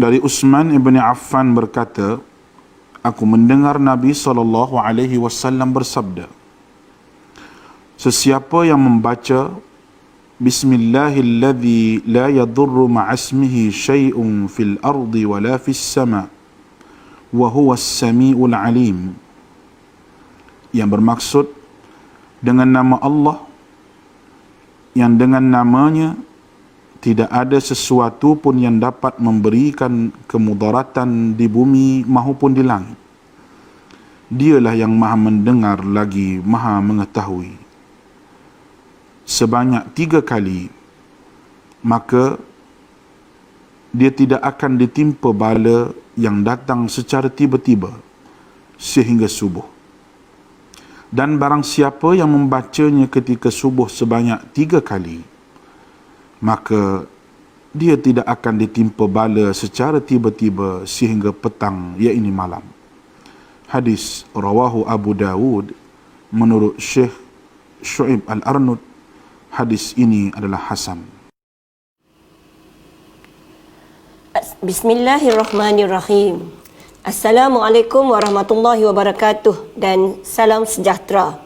Dari Uthman ibn Affan berkata, aku mendengar Nabi SAW bersabda, sesiapa yang membaca Bismillahilladzi la yadurru ma'asmihi syai'un fil ardi wala fis sama' wa huwa as-sami'ul alim, yang bermaksud dengan nama Allah yang dengan namanya tidak ada sesuatu pun yang dapat memberikan kemudaratan di bumi maupun di langit. Dialah yang maha mendengar lagi maha mengetahui. Sebanyak 3 kali, maka dia tidak akan ditimpa bala yang datang secara tiba-tiba sehingga subuh. Dan barang siapa yang membacanya ketika subuh sebanyak 3 kali, maka dia tidak akan ditimpa bala secara tiba-tiba sehingga petang, iaitu malam. Hadis rawahu Abu Dawud menurut Syekh Syu'ib Al-Arnud. Hadis ini adalah hasan. Bismillahirrahmanirrahim. Assalamualaikum warahmatullahi wabarakatuh dan salam sejahtera.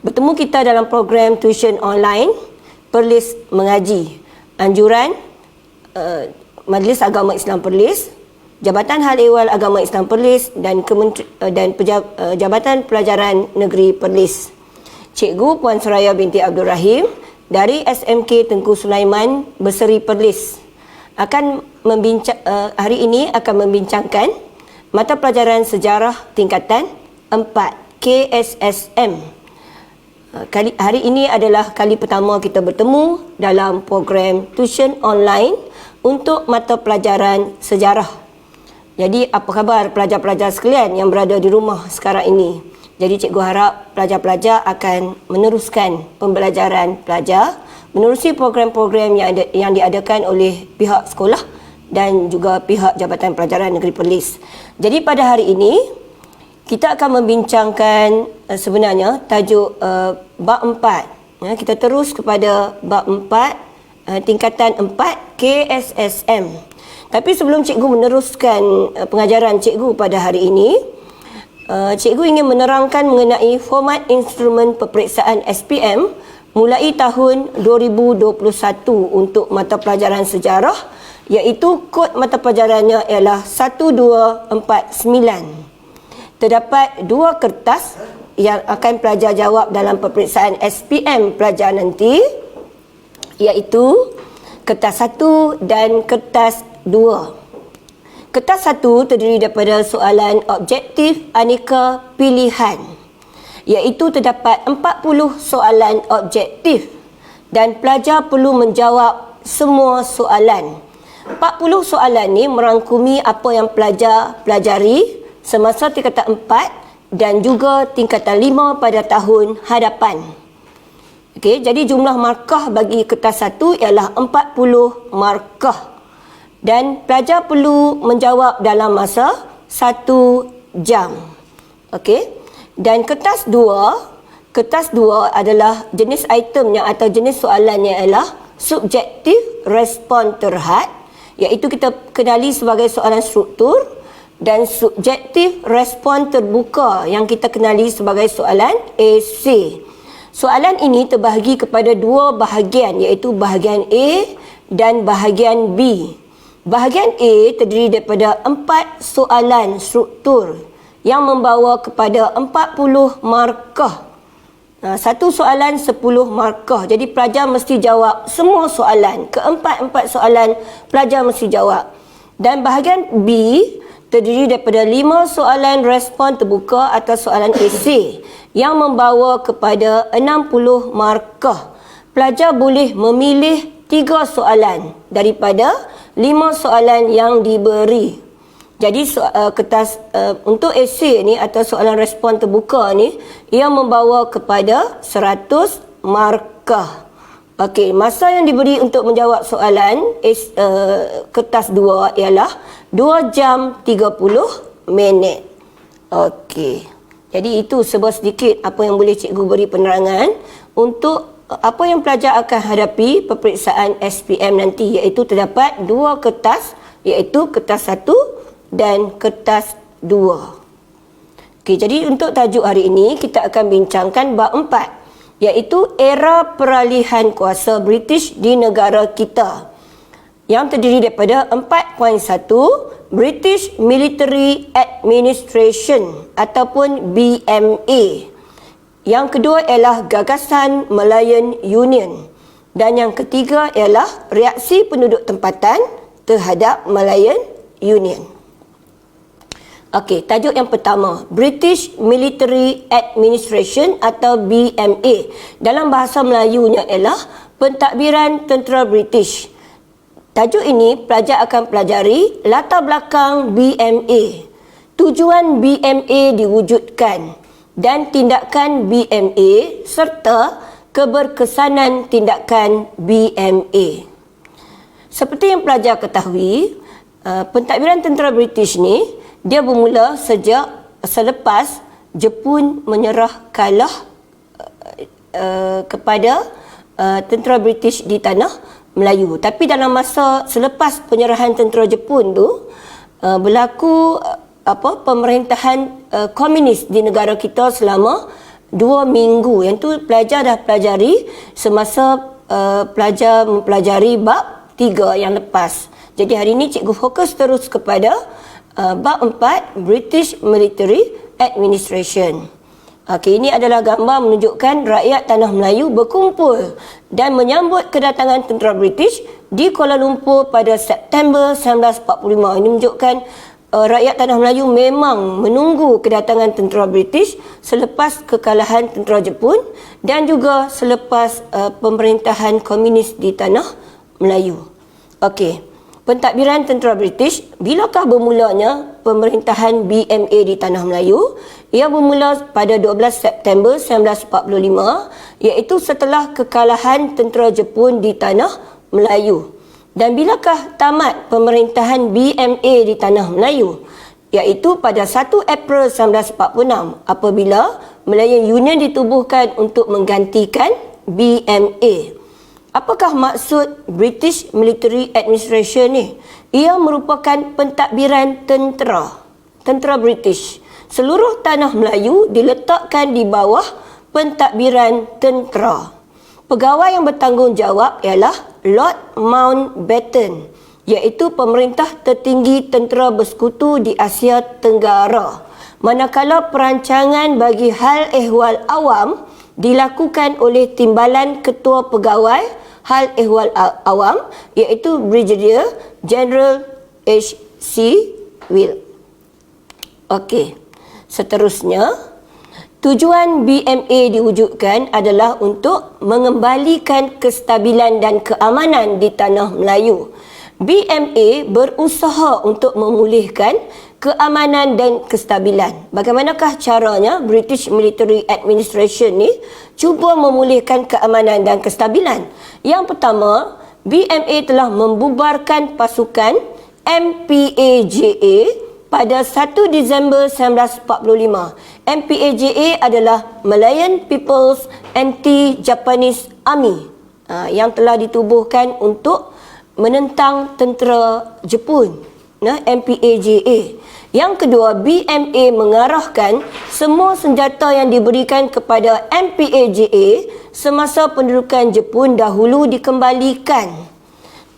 Bertemu kita dalam program tuition online Perlis Mengaji, anjuran Majlis Agama Islam Perlis, Jabatan Hal Ehwal Agama Islam Perlis dan Jabatan Pelajaran Negeri Perlis. Cikgu Puan Suraya binti Abdul Rahim dari SMK Tengku Sulaiman Berseri Perlis hari ini akan membincangkan mata pelajaran sejarah tingkatan 4 KSSM. Hari ini adalah kali pertama kita bertemu dalam program tuition online untuk mata pelajaran sejarah. Jadi apa khabar pelajar-pelajar sekalian yang berada di rumah sekarang ini? Jadi cikgu harap pelajar-pelajar akan meneruskan pembelajaran pelajar menerusi program-program yang diadakan oleh pihak sekolah dan juga pihak Jabatan Pelajaran Negeri Perlis. Jadi pada hari ini kita akan membincangkan sebenarnya tajuk bab 4. Kita terus kepada bab 4 tingkatan 4 KSSM. Tapi sebelum cikgu meneruskan pengajaran cikgu pada hari ini, cikgu ingin menerangkan mengenai format instrumen peperiksaan SPM mulai tahun 2021 untuk mata pelajaran sejarah, iaitu kod mata pelajarannya ialah 1249. Terdapat 2 kertas yang akan pelajar jawab dalam peperiksaan SPM pelajar nanti, iaitu kertas 1 dan kertas 2. Kertas 1 terdiri daripada soalan objektif aneka pilihan, iaitu terdapat 40 soalan objektif dan pelajar perlu menjawab semua soalan. 40 soalan ni merangkumi apa yang pelajar pelajari semasa tingkatan 4 dan juga tingkatan 5 pada tahun hadapan. Okey, jadi jumlah markah bagi kertas 1 ialah 40 markah. Dan pelajar perlu menjawab dalam masa 1 jam. Okey. Dan kertas 2 adalah jenis itemnya atau jenis soalannya ialah subjektif respon terhad, iaitu kita kenali sebagai soalan struktur, dan subjektif respon terbuka yang kita kenali sebagai soalan esei. Soalan ini terbahagi kepada 2 bahagian, iaitu bahagian A dan bahagian B. Bahagian A terdiri daripada 4 soalan struktur yang membawa kepada 40 markah. Satu soalan 10 markah. Jadi pelajar mesti jawab semua soalan. Keempat-empat soalan pelajar mesti jawab. Dan bahagian B terdiri daripada 5 soalan respon terbuka atau soalan esei yang membawa kepada 60 markah. Pelajar boleh memilih 3 soalan daripada 5 soalan yang diberi. Jadi kertas untuk esei ni atau soalan respon terbuka ni, ia membawa kepada 100 markah. Okey, masa yang diberi untuk menjawab soalan kertas 2 ialah 2 jam 30 minit. Okey. Jadi itu sebuah sedikit apa yang boleh cikgu beri penerangan untuk apa yang pelajar akan hadapi peperiksaan SPM nanti, iaitu terdapat 2 kertas iaitu kertas 1 dan kertas 2. Okey, jadi untuk tajuk hari ini kita akan bincangkan bab 4, iaitu era peralihan kuasa British di negara kita, yang terdiri daripada 4.1 British Military Administration ataupun BMA. Yang kedua ialah gagasan Malayan Union. Dan yang ketiga ialah reaksi penduduk tempatan terhadap Malayan Union. Okey, tajuk yang pertama, British Military Administration atau BMA. Dalam bahasa Melayunya ialah pentadbiran tentera British. Tajuk ini pelajar akan pelajari latar belakang BMA, tujuan BMA diwujudkan dan tindakan BMA serta keberkesanan tindakan BMA. Seperti yang pelajar ketahui, pentadbiran tentera British ni dia bermula selepas Jepun menyerah kalah kepada tentera British di tanah Melayu. Tapi dalam masa selepas penyerahan tentera Jepun tu berlaku pemerintahan komunis di negara kita selama 2 minggu. Yang tu pelajar dah pelajari semasa pelajar mempelajari bab 3 yang lepas. Jadi hari ini cikgu fokus terus kepada bab 4 British Military Administration. Okey, ini adalah gambar menunjukkan rakyat tanah Melayu berkumpul dan menyambut kedatangan tentera British di Kuala Lumpur pada September 1945. Ini menunjukkan rakyat tanah Melayu memang menunggu kedatangan tentera British selepas kekalahan tentera Jepun dan juga selepas pemerintahan komunis di tanah Melayu. Okey, pentadbiran tentera British, bilakah bermulanya pemerintahan BMA di tanah Melayu? Ia bermula pada 12 September 1945, iaitu setelah kekalahan tentera Jepun di tanah Melayu. Dan bilakah tamat pemerintahan BMA di tanah Melayu? Iaitu pada 1 April 1946 apabila Malayan Union ditubuhkan untuk menggantikan BMA. Apakah maksud British Military Administration ni? Ia merupakan pentadbiran tentera British. Seluruh tanah Melayu diletakkan di bawah pentadbiran tentera. Pegawai yang bertanggungjawab ialah Lord Mountbatten, iaitu pemerintah tertinggi tentera bersekutu di Asia Tenggara. Manakala perancangan bagi hal ehwal awam dilakukan oleh Timbalan Ketua Pegawai Hal Ehwal Awam, iaitu Brigadier General H.C. Will. Okey, seterusnya, tujuan BMA diwujudkan adalah untuk mengembalikan kestabilan dan keamanan di tanah Melayu. BMA berusaha untuk memulihkan keamanan dan kestabilan. Bagaimanakah caranya British Military Administration ni cuba memulihkan keamanan dan kestabilan? Yang pertama, BMA telah membubarkan pasukan MPAJA pada 1 Disember 1945. MPAJA adalah Malayan People's Anti-Japanese Army yang telah ditubuhkan untuk menentang tentera Jepun. MPAJA. Yang kedua, BMA mengarahkan semua senjata yang diberikan kepada MPAJA semasa pendudukan Jepun dahulu dikembalikan.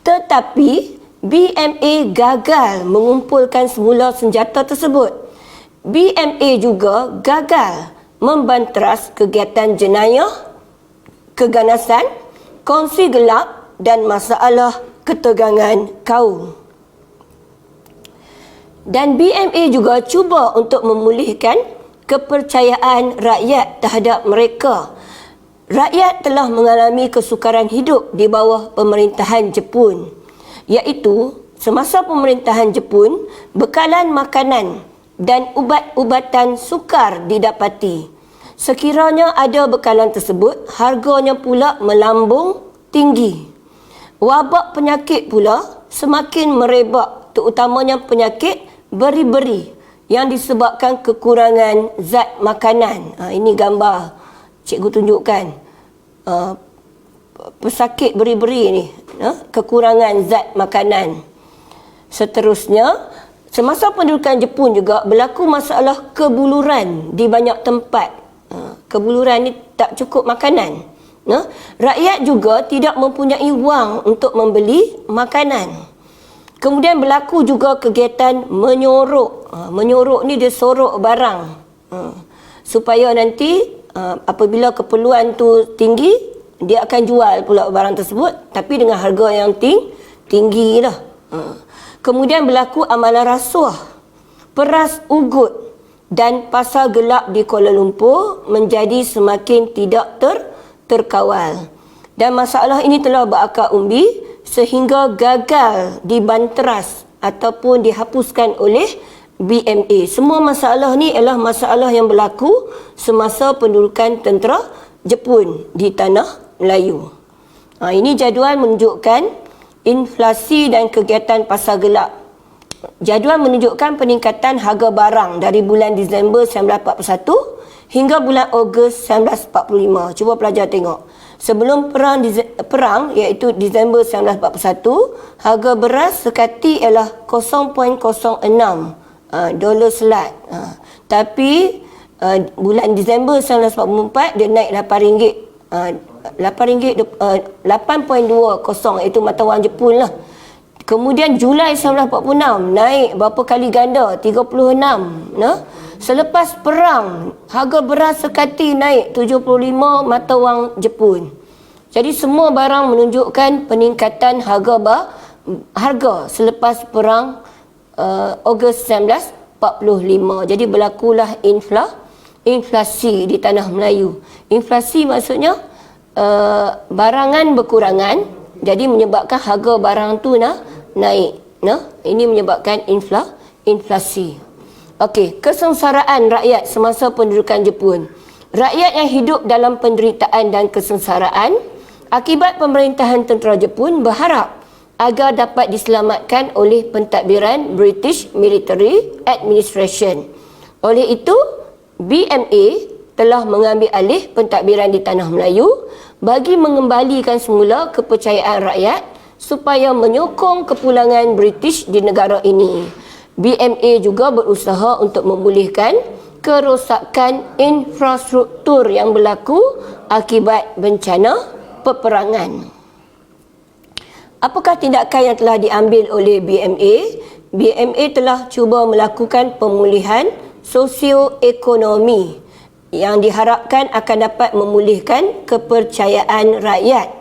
Tetapi BMA gagal mengumpulkan semula senjata tersebut. BMA juga gagal membanteras kegiatan jenayah, keganasan, kongsi gelap dan masalah ketegangan kaum. Dan BMA juga cuba untuk memulihkan kepercayaan rakyat terhadap mereka. Rakyat telah mengalami kesukaran hidup di bawah pemerintahan Jepun, iaitu semasa pemerintahan Jepun, bekalan makanan dan ubat-ubatan sukar didapati. Sekiranya ada bekalan tersebut, harganya pula melambung tinggi. Wabak penyakit pula semakin merebak, terutamanya penyakit beri-beri yang disebabkan kekurangan zat makanan. Ini gambar cikgu tunjukkan. Pesakit beri-beri ni, kekurangan zat makanan. Seterusnya, semasa pendudukan Jepun juga berlaku masalah kebuluran di banyak tempat. Kebuluran ni tak cukup makanan. Rakyat juga tidak mempunyai wang untuk membeli makanan. Kemudian berlaku juga kegiatan menyorok. Menyorok ni dia sorok barang. Supaya nanti apabila keperluan tu tinggi, dia akan jual pula barang tersebut tapi dengan harga yang tinggi lah. Kemudian berlaku amalan rasuah, peras ugut dan pasar gelap di Kuala Lumpur menjadi semakin tidak terkawal. Dan masalah ini telah berakar umbi sehingga gagal dibanteras ataupun dihapuskan oleh BMA. Semua masalah ni adalah masalah yang berlaku semasa pendudukan tentera Jepun di tanah Melayu. Ini jadual menunjukkan inflasi dan kegiatan pasar gelap. Jadual menunjukkan peningkatan harga barang dari bulan Disember 1941 hingga bulan Ogos 1945. Cuba pelajar tengok. Sebelum perang iaitu Disember 1941, harga beras sekati ialah 0.06 dolar selat. Tapi bulan Disember 1944 dia naik $8.20 itu mata wang Jepun lah. Kemudian Julai 1946 naik berapa kali ganda, 36. Selepas perang harga beras sekati naik 75 mata wang Jepun. Jadi semua barang menunjukkan peningkatan harga selepas perang Ogos 1945. Jadi berlakulah inflasi di tanah Melayu. Inflasi maksudnya barangan berkurangan, jadi menyebabkan harga barang tu naik. Ini menyebabkan inflasi. Okey, kesengsaraan rakyat semasa pendudukan Jepun. Rakyat yang hidup dalam penderitaan dan kesengsaraan akibat pemerintahan tentera Jepun berharap agar dapat diselamatkan oleh pentadbiran British Military Administration. Oleh itu, BMA telah mengambil alih pentadbiran di tanah Melayu bagi mengembalikan semula kepercayaan rakyat supaya menyokong kepulangan British di negara ini. BMA juga berusaha untuk memulihkan kerosakan infrastruktur yang berlaku akibat bencana peperangan. Apakah tindakan yang telah diambil oleh BMA? BMA telah cuba melakukan pemulihan sosioekonomi yang diharapkan akan dapat memulihkan kepercayaan rakyat.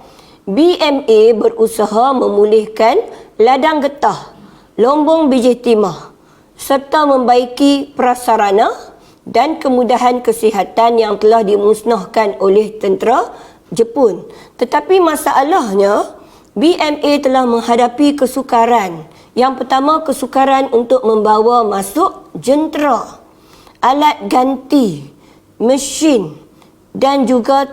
BMA berusaha memulihkan ladang getah, lombong biji timah serta membaiki prasarana dan kemudahan kesihatan yang telah dimusnahkan oleh tentera Jepun. Tetapi masalahnya, BMA telah menghadapi kesukaran. Yang pertama, kesukaran untuk membawa masuk jentera, alat ganti, mesin dan juga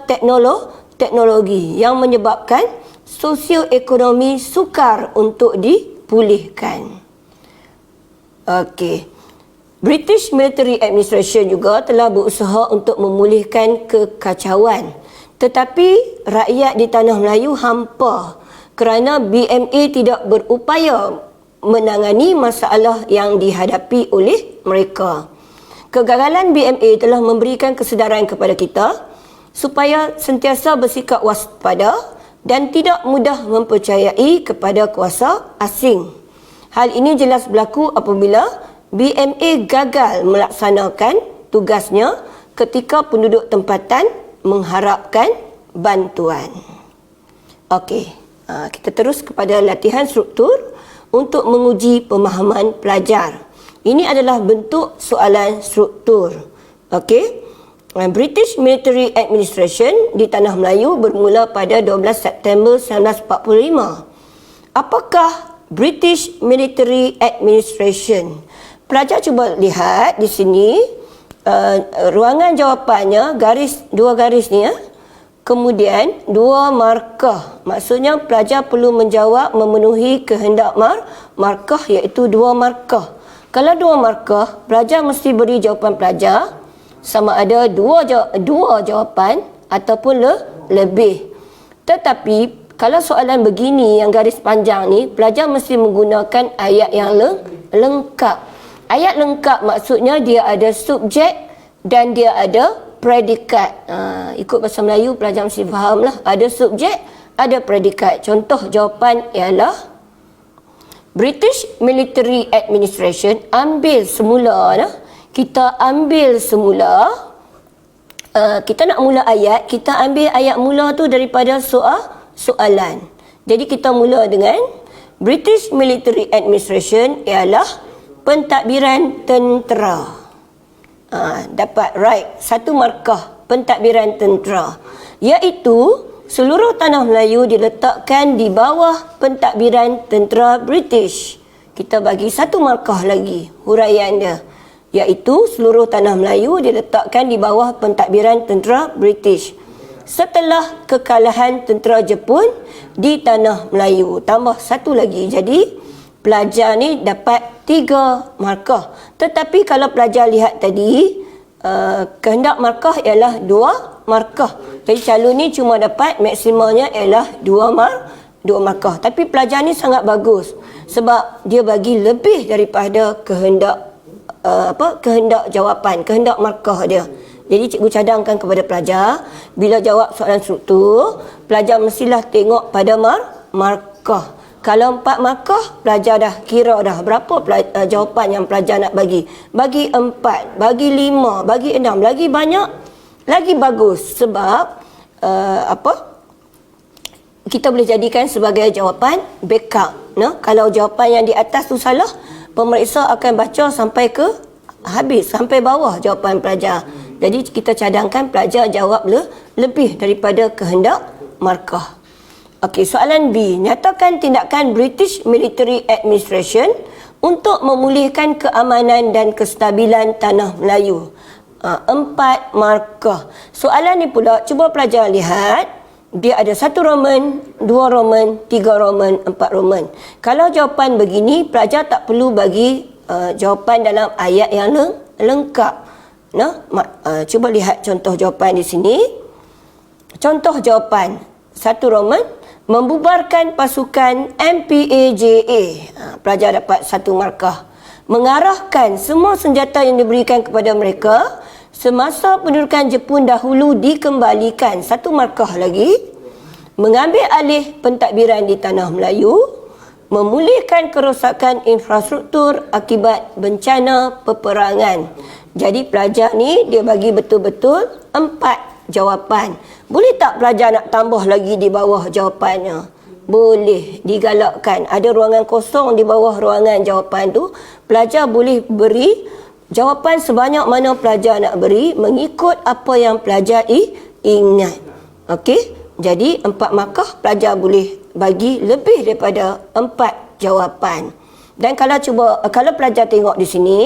teknologi yang menyebabkan sosioekonomi sukar untuk dipulihkan. Okey. British Military Administration juga telah berusaha untuk memulihkan kekacauan. Tetapi rakyat di tanah Melayu hampa kerana BMA tidak berupaya menangani masalah yang dihadapi oleh mereka. Kegagalan BMA telah memberikan kesedaran kepada kita supaya sentiasa bersikap waspada dan tidak mudah mempercayai kepada kuasa asing. Hal ini jelas berlaku apabila BMA gagal melaksanakan tugasnya ketika penduduk tempatan mengharapkan bantuan. Okey, kita terus kepada latihan struktur untuk menguji pemahaman pelajar. Ini adalah bentuk soalan struktur. Okey. British Military Administration di tanah Melayu bermula pada 12 September 1945. Apakah British Military Administration? Pelajar cuba lihat di sini ruangan jawapannya, dua garis ni ya. Kemudian dua markah. Maksudnya pelajar perlu menjawab memenuhi kehendak markah, iaitu dua markah. Kalau dua markah, pelajar mesti beri jawapan pelajar sama ada dua jawapan ataupun lebih. Tetapi Kalau soalan begini yang garis panjang ni, pelajar mesti menggunakan ayat yang lengkap. Ayat lengkap maksudnya dia ada subjek dan dia ada predikat. Ikut bahasa Melayu pelajar mesti faham lah. Ada subjek, ada predikat. Contoh jawapan ialah British Military Administration. Ambil semula lah. Kita ambil semula. Kita nak mula ayat, kita ambil ayat mula tu daripada soalan. Jadi kita mula dengan British Military Administration ialah pentadbiran tentera. Dapat right, 1 markah pentadbiran tentera, iaitu seluruh tanah Melayu diletakkan di bawah pentadbiran tentera British. Kita bagi 1 markah lagi huraian dia, iaitu seluruh tanah Melayu diletakkan di bawah pentadbiran tentera British setelah kekalahan tentera Jepun di tanah Melayu. Tambah 1 lagi. Jadi pelajar ni dapat 3 markah. Tetapi kalau pelajar lihat tadi, kehendak markah ialah 2 markah. Jadi calon ni cuma dapat maksimumnya ialah 2 markah. Tapi pelajar ni sangat bagus sebab dia bagi lebih daripada kehendak jawapan, kehendak markah dia. Jadi cikgu cadangkan kepada pelajar, bila jawab soalan struktur, pelajar mestilah tengok pada markah. Kalau 4 markah, pelajar dah kira dah berapa jawapan yang pelajar nak bagi. Bagi 4, bagi 5, bagi 6, lagi banyak, lagi bagus. Sebab kita boleh jadikan sebagai jawapan backup. Kalau jawapan yang di atas tu salah, pemeriksa akan baca sampai ke habis, sampai bawah jawapan pelajar. Jadi kita cadangkan pelajar jawab lebih daripada kehendak markah. Okey, soalan B. Nyatakan tindakan British Military Administration untuk memulihkan keamanan dan kestabilan tanah Melayu. 4 markah. Soalan ni pula, cuba pelajar lihat. Dia ada 1 Roman, 2 Roman, 3 Roman, 4 Roman. Kalau jawapan begini, pelajar tak perlu bagi jawapan dalam ayat yang lengkap. Cuba lihat contoh jawapan di sini. Contoh jawapan 1 Roman, membubarkan pasukan MPAJA. Pelajar dapat 1 markah. Mengarahkan semua senjata yang diberikan kepada mereka semasa pendudukan Jepun dahulu dikembalikan. 1 markah lagi. Mengambil alih pentadbiran di tanah Melayu. Memulihkan kerosakan infrastruktur akibat bencana peperangan. Jadi pelajar ni dia bagi betul-betul 4 jawapan. Boleh tak pelajar nak tambah lagi di bawah jawapannya? Boleh, digalakkan. Ada ruangan kosong di bawah ruangan jawapan tu. Pelajar boleh beri jawapan sebanyak mana pelajar nak beri mengikut apa yang pelajar ingat. Okey? Jadi 4 markah pelajar boleh bagi lebih daripada 4 jawapan. Dan kalau pelajar tengok di sini,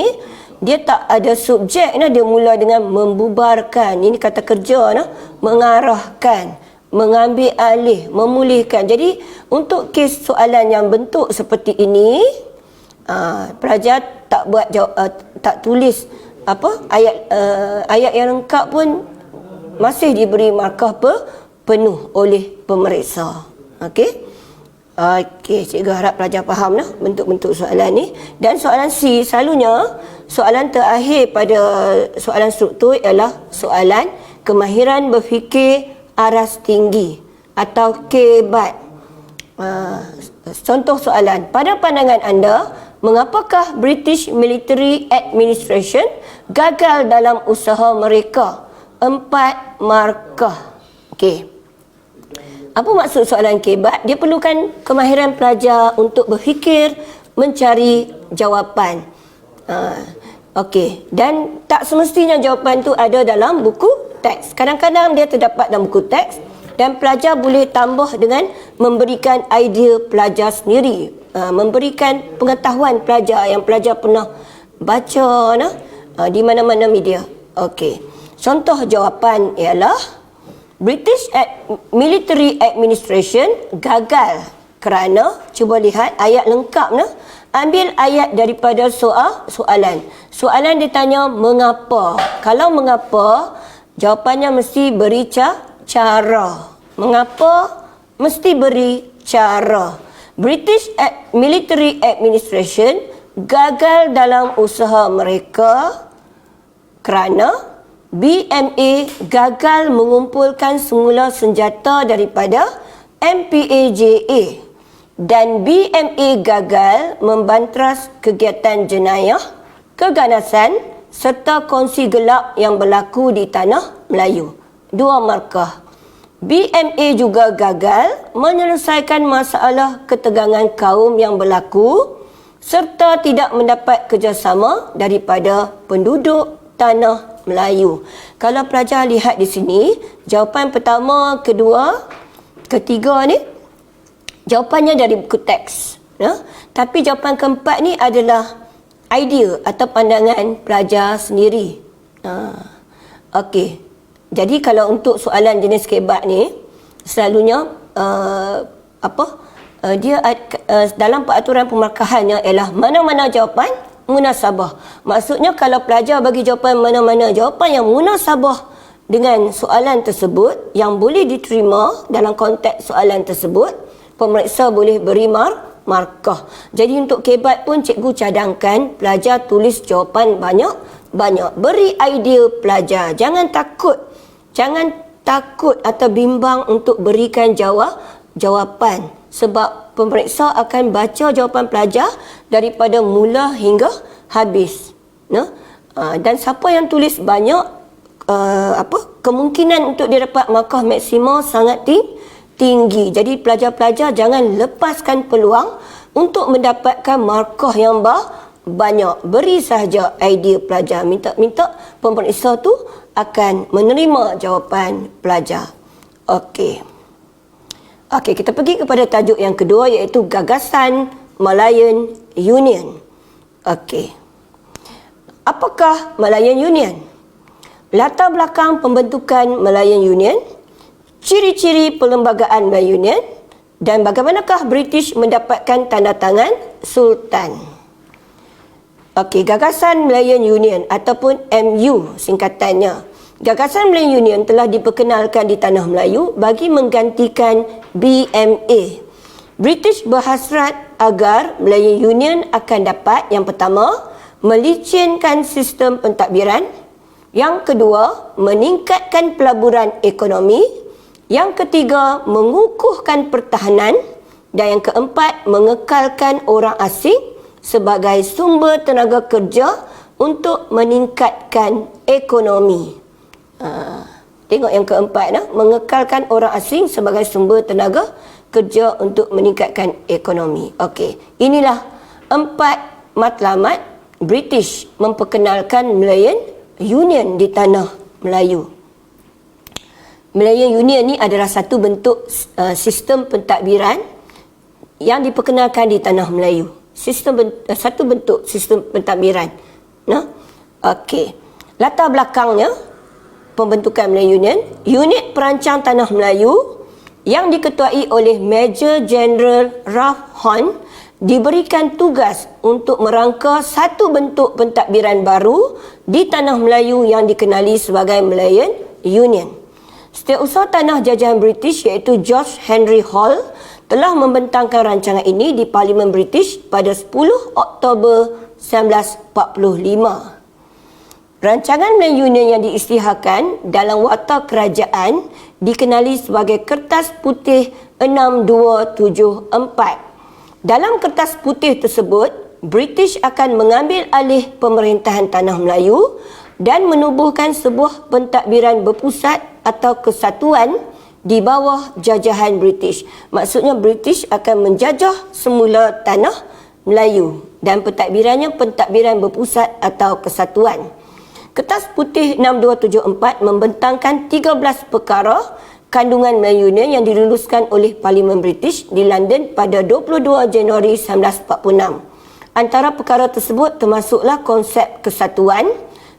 dia tak ada subjek, dia mula dengan membubarkan. Ini kata kerja, mengarahkan, mengambil alih, memulihkan. Jadi untuk kes soalan yang bentuk seperti ini, pelajar tak tulis ayat yang lengkap pun masih diberi markah penuh oleh pemeriksa. Okey, cikgu harap pelajar faham bentuk-bentuk soalan ni. Dan soalan C, selalunya soalan terakhir pada soalan struktur ialah soalan kemahiran berfikir aras tinggi atau KBAT. Contoh soalan, pada pandangan anda, mengapakah British Military Administration gagal dalam usaha mereka? 4 markah. Okey. Apa maksud soalan KBAT? Dia perlukan kemahiran pelajar untuk berfikir, mencari jawapan. Okey. Dan tak semestinya jawapan tu ada dalam buku teks. Kadang-kadang dia terdapat dalam buku teks dan pelajar boleh tambah dengan memberikan idea pelajar sendiri. Memberikan pengetahuan pelajar yang pelajar pernah baca di mana-mana media. Okey. Contoh jawapan ialah British Military Administration gagal kerana, cuba lihat ayat lengkap ambil ayat daripada soalan. Soalan ditanya mengapa. Kalau mengapa, jawapannya mesti beri cara. Mengapa mesti beri cara. British Military Administration gagal dalam usaha mereka kerana BMA gagal mengumpulkan semula senjata daripada MPAJA dan BMA gagal membantras kegiatan jenayah, keganasan serta kongsi gelap yang berlaku di tanah Melayu. 2 markah. BMA juga gagal menyelesaikan masalah ketegangan kaum yang berlaku serta tidak mendapat kerjasama daripada penduduk tanah Melayu. Kalau pelajar lihat di sini, jawapan pertama, kedua, ketiga ni jawapannya dari buku teks. Ya? Tapi jawapan keempat ni adalah idea atau pandangan pelajar sendiri. Okey. Jadi kalau untuk soalan jenis kebat ni, selalunya dia dalam peraturan pemarkahannya ialah mana-mana jawapan munasabah. Maksudnya kalau pelajar bagi jawapan mana-mana jawapan yang munasabah dengan soalan tersebut yang boleh diterima dalam konteks soalan tersebut, pemeriksa boleh beri markah. Jadi untuk kebat pun cikgu cadangkan pelajar tulis jawapan banyak-banyak. Beri idea pelajar. Jangan takut atau bimbang untuk berikan jawapan. Sebab pemeriksa akan baca jawapan pelajar daripada mula hingga habis. Dan siapa yang tulis banyak, kemungkinan untuk dia dapat markah maksima sangat tinggi. Jadi pelajar-pelajar jangan lepaskan peluang untuk mendapatkan markah yang banyak. Beri sahaja idea pelajar. Minta pemeriksa tu akan menerima jawapan pelajar. Okey, kita pergi kepada tajuk yang kedua, iaitu Gagasan Malayan Union. Okey. Apakah Malayan Union? Latar belakang pembentukan Malayan Union, ciri-ciri perlembagaan Malayan Union dan bagaimanakah British mendapatkan tanda tangan Sultan. Okey, Gagasan Malayan Union ataupun MU singkatannya. Gagasan Malayan Union telah diperkenalkan di tanah Melayu bagi menggantikan BMA. British berhasrat agar Malayan Union akan dapat, yang pertama, melicinkan sistem pentadbiran, yang kedua, meningkatkan pelaburan ekonomi, yang ketiga, mengukuhkan pertahanan, dan yang keempat, mengekalkan orang asing sebagai sumber tenaga kerja untuk meningkatkan ekonomi. Tengok yang keempat, mengekalkan orang asing sebagai sumber tenaga kerja untuk meningkatkan ekonomi. Okey, inilah 4 matlamat British memperkenalkan Malayan Union di tanah Melayu. Malayan Union ni adalah satu bentuk sistem pentadbiran yang diperkenalkan di tanah Melayu. Satu bentuk sistem pentadbiran. Okey. Latar belakangnya pembentukan Malayan Union, unit perancang tanah Melayu yang diketuai oleh Major General Ralph Horn diberikan tugas untuk merangka satu bentuk pentadbiran baru di tanah Melayu yang dikenali sebagai Malayan Union. Setiausaha tanah jajahan British iaitu George Henry Hall telah membentangkan rancangan ini di Parlimen British pada 10 Oktober 1945. Rancangan Malayan Union yang diisytiharkan dalam Warta Kerajaan dikenali sebagai Kertas Putih 6274. Dalam kertas putih tersebut, British akan mengambil alih pemerintahan tanah Melayu dan menubuhkan sebuah pentadbiran berpusat atau kesatuan di bawah jajahan British. Maksudnya British akan menjajah semula tanah Melayu dan pentadbirannya pentadbiran berpusat atau kesatuan. Kertas Putih 6274 membentangkan 13 perkara kandungan Malayan Union yang diluluskan oleh Parlimen British di London pada 22 Januari 1946. Antara perkara tersebut termasuklah konsep kesatuan,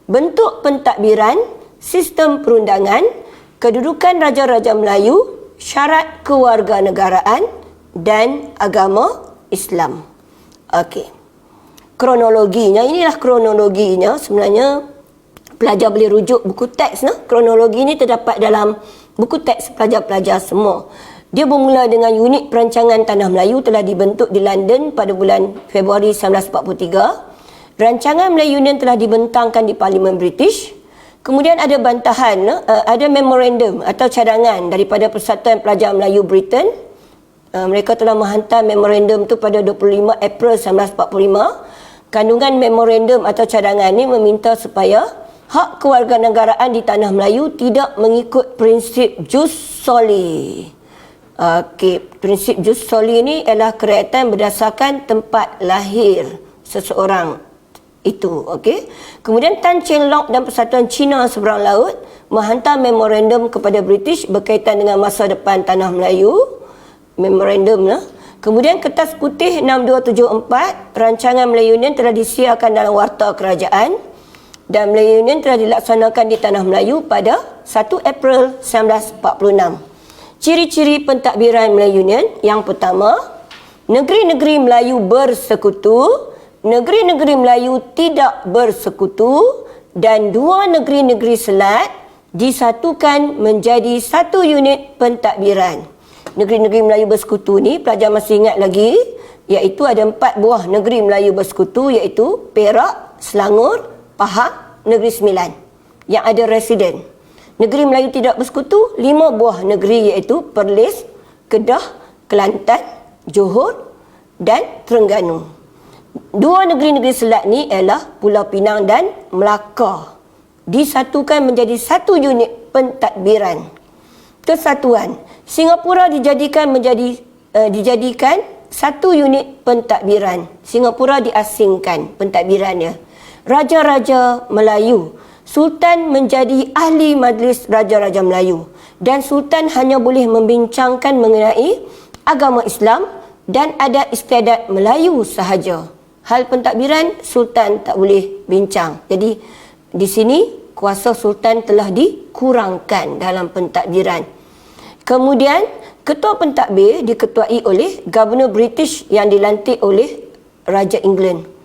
bentuk pentadbiran, sistem perundangan, kedudukan Raja-Raja Melayu, syarat kewarganegaraan dan agama Islam. Okey. Kronologinya, inilah kronologinya. Sebenarnya pelajar boleh rujuk buku teks. Kronologi ini terdapat dalam buku teks pelajar-pelajar semua. Dia bermula dengan unit perancangan tanah Melayu telah dibentuk di London pada bulan Februari 1943. Rancangan Melayu Union telah dibentangkan di Parlimen British. Kemudian ada bantahan, ada memorandum atau cadangan daripada Persatuan Pelajar Melayu Britain. Mereka telah menghantar memorandum itu pada 25 April 1945. Kandungan memorandum atau cadangan ini meminta supaya hak kewarganegaraan di tanah Melayu tidak mengikut prinsip jus soli. Prinsip jus soli ini ialah keraitan berdasarkan tempat lahir seseorang itu. Kemudian Tan Cheng Lock dan Persatuan Cina Seberang Laut menghantar memorandum kepada British berkaitan dengan masa depan tanah Melayu. Memorandum lah. Kemudian kertas putih 6274 rancangan Melayu Union telah disiarkan dalam warta kerajaan dan Melayu Union telah dilaksanakan di tanah Melayu pada 1 April 1946. Ciri-ciri pentadbiran Melayu Union. Yang pertama, negeri-negeri Melayu bersekutu, negeri-negeri Melayu tidak bersekutu dan dua negeri-negeri selat disatukan menjadi satu unit pentadbiran. Negeri-negeri Melayu bersekutu ni pelajar masih ingat lagi, iaitu ada 4 buah negeri Melayu bersekutu, iaitu Perak, Selangor, Pahang, Negeri Sembilan yang ada residen. Negeri Melayu tidak bersekutu 5 buah negeri, iaitu Perlis, Kedah, Kelantan, Johor dan Terengganu. Dua negeri-negeri selat ni ialah Pulau Pinang dan Melaka. Disatukan menjadi satu unit pentadbiran. Kesatuan. Singapura dijadikan satu unit pentadbiran. Singapura diasingkan pentadbirannya. Raja-raja Melayu. Sultan menjadi ahli majlis Raja-Raja Melayu dan Sultan hanya boleh membincangkan mengenai agama Islam dan adat istiadat Melayu sahaja. Hal pentadbiran Sultan tak boleh bincang. Jadi di sini kuasa Sultan telah dikurangkan dalam pentadbiran. Kemudian ketua pentadbir diketuai oleh Governor British yang dilantik oleh Raja England.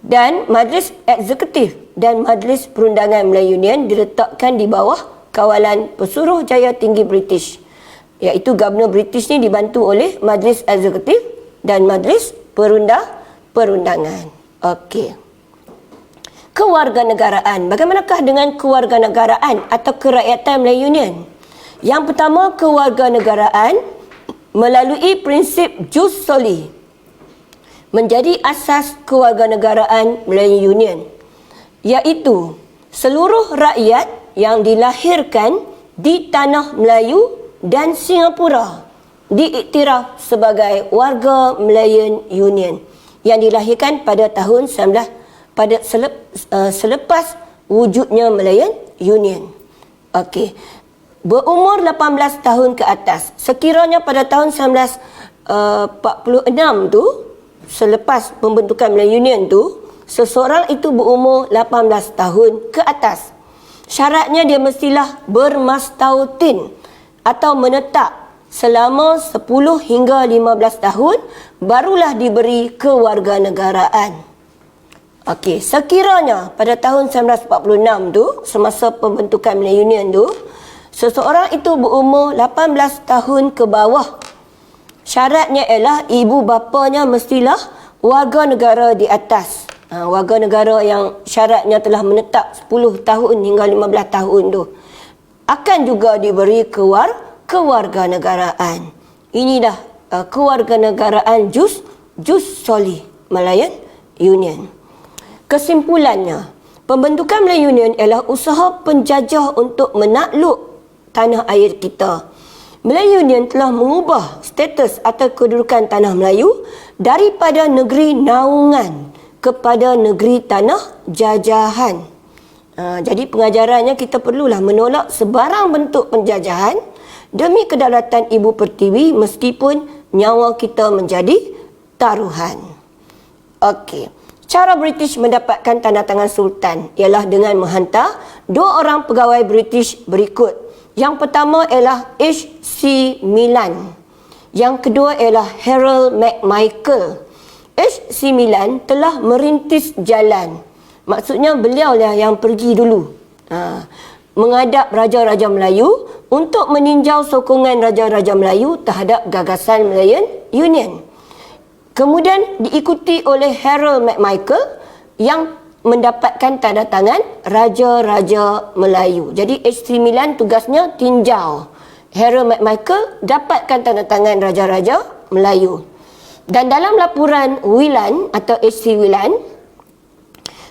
Dan Majlis Eksekutif dan Majlis Perundangan Melayu Union diletakkan di bawah kawalan Pesuruhjaya Tinggi British. Iaitu Governor British ni dibantu oleh Majlis Eksekutif dan Majlis Perundangan. Kewarganegaraan. Bagaimanakah dengan kewarganegaraan atau kerakyatan Melayu Union? Yang pertama, kewarganegaraan melalui prinsip jus soli menjadi asas kewarganegaraan Melayu Union, iaitu seluruh rakyat yang dilahirkan di tanah Melayu dan Singapura diiktiraf sebagai warga Melayu Union yang dilahirkan pada tahun selepas wujudnya Melayu Union. Berumur 18 tahun ke atas. Sekiranya pada tahun 1946 tu, selepas pembentukan Melayu Union tu, seseorang itu berumur 18 tahun ke atas. Syaratnya dia mestilah bermastautin atau menetap selama 10 hingga 15 tahun barulah diberi kewarganegaraan. Sekiranya pada tahun 1946 tu, semasa pembentukan Melayu Union tu, seseorang itu berumur 18 tahun ke bawah, syaratnya ialah ibu bapanya mestilah warga negara di atas. Warga negara yang syaratnya telah menetap 10 tahun hingga 15 tahun tu akan juga diberi kewarganegaraan. Inilah kewarganegaraan jus soli Melayu Union. Kesimpulannya, pembentukan Melayu Union ialah usaha penjajah untuk menakluk tanah air kita. Melayu Union telah mengubah status atau kedudukan tanah Melayu daripada negeri naungan kepada negeri tanah jajahan. Jadi pengajarannya kita perlulah menolak sebarang bentuk penjajahan demi kedaulatan ibu pertiwi meskipun nyawa kita menjadi taruhan. Cara British mendapatkan tanda tangan Sultan ialah dengan menghantar 2 orang pegawai British berikut. Yang pertama ialah H.C. Milan. Yang kedua ialah Harold McMichael. H.C. Milan telah merintis jalan. Maksudnya beliau lah yang pergi dulu. menghadap Raja-Raja Melayu untuk meninjau sokongan Raja-Raja Melayu terhadap gagasan Malayan Union. Kemudian diikuti oleh Harold McMichael yang mendapatkan tanda tangan Raja-Raja Melayu. Jadi HC Milan tugasnya tinjau. Harold McMichael dapatkan tanda tangan Raja-Raja Melayu. Dan dalam laporan Whelan atau HC Whelan,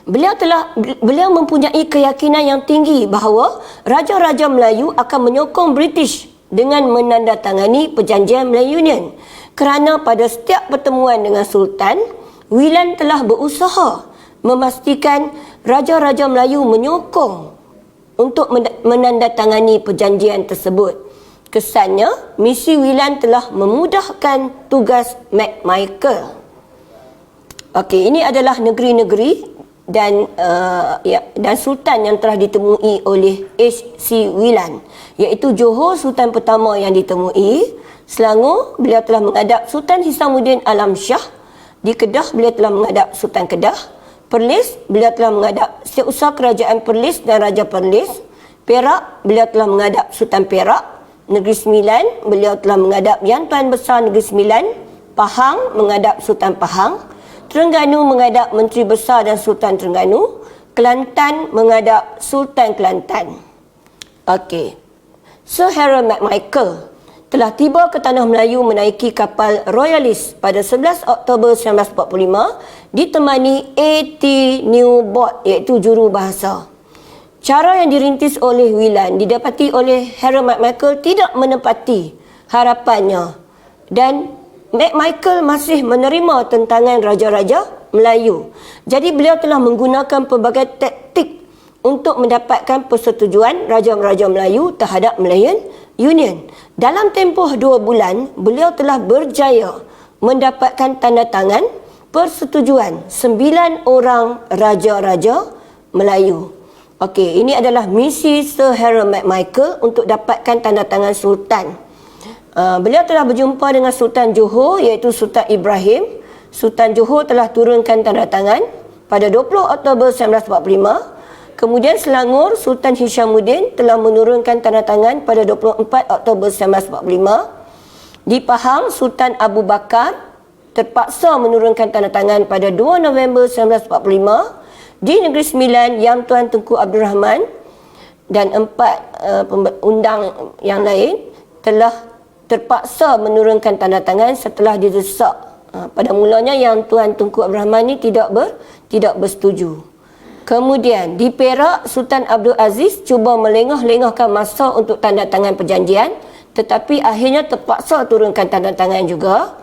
beliau mempunyai keyakinan yang tinggi bahawa Raja-Raja Melayu akan menyokong British dengan menandatangani perjanjian Malayan Union. Kerana pada setiap pertemuan dengan Sultan, Whelan telah berusaha memastikan Raja-Raja Melayu menyokong untuk menandatangani perjanjian tersebut. Kesannya, misi Whelan telah memudahkan tugas McMichael. Okey, ini adalah negeri-negeri dan sultan yang telah ditemui oleh H.C. Whelan, iaitu Johor sultan pertama yang ditemui. Selangor, beliau telah menghadap Sultan Hisamuddin Alam Shah. Di Kedah, beliau telah menghadap Sultan Kedah. Perlis, beliau telah menghadap Setiausaha Kerajaan Perlis dan Raja Perlis. Perak, beliau telah menghadap Sultan Perak. Negeri Sembilan, beliau telah menghadap Yang Tuan Besar Negeri Sembilan. Pahang menghadap Sultan Pahang. Terengganu menghadap Menteri Besar dan Sultan Terengganu. Kelantan menghadap Sultan Kelantan. Okey. Sir Harold McMichael telah tiba ke Tanah Melayu menaiki kapal Royalist pada 11 Oktober 1945 ditemani A.T. Newport, iaitu jurubahasa. Cara yang dirintis oleh Whelan didapati oleh Harold McMichael tidak menepati harapannya dan McMichael masih menerima tentangan Raja-Raja Melayu. Jadi beliau telah menggunakan pelbagai taktik untuk mendapatkan persetujuan Raja-Raja Melayu terhadap Malayan Union. Dalam tempoh 2 bulan, beliau telah berjaya mendapatkan tanda tangan persetujuan 9 orang Raja-Raja Melayu. Okey, ini adalah misi Sir Harold McMichael untuk dapatkan tanda tangan Sultan. Beliau telah berjumpa dengan Sultan Johor, iaitu Sultan Ibrahim. Sultan Johor telah turunkan tanda tangan pada 20 Oktober 1945. Kemudian Selangor, Sultan Hishamuddin telah menurunkan tanda tangan pada 24 Oktober 1945. Di Pahang, Sultan Abu Bakar terpaksa menurunkan tanda tangan pada 2 November 1945. Di Negeri Sembilan, Yang Tuan Tengku Abdul Rahman dan 4 undang yang lain telah terpaksa menurunkan tanda tangan setelah didesak. Pada mulanya Yang Tuan Tengku Abdul Rahman ni tidak bersetuju. Kemudian di Perak, Sultan Abdul Aziz cuba melengah-lengahkan masa untuk tanda tangan perjanjian, tetapi akhirnya terpaksa turunkan tanda tangan juga.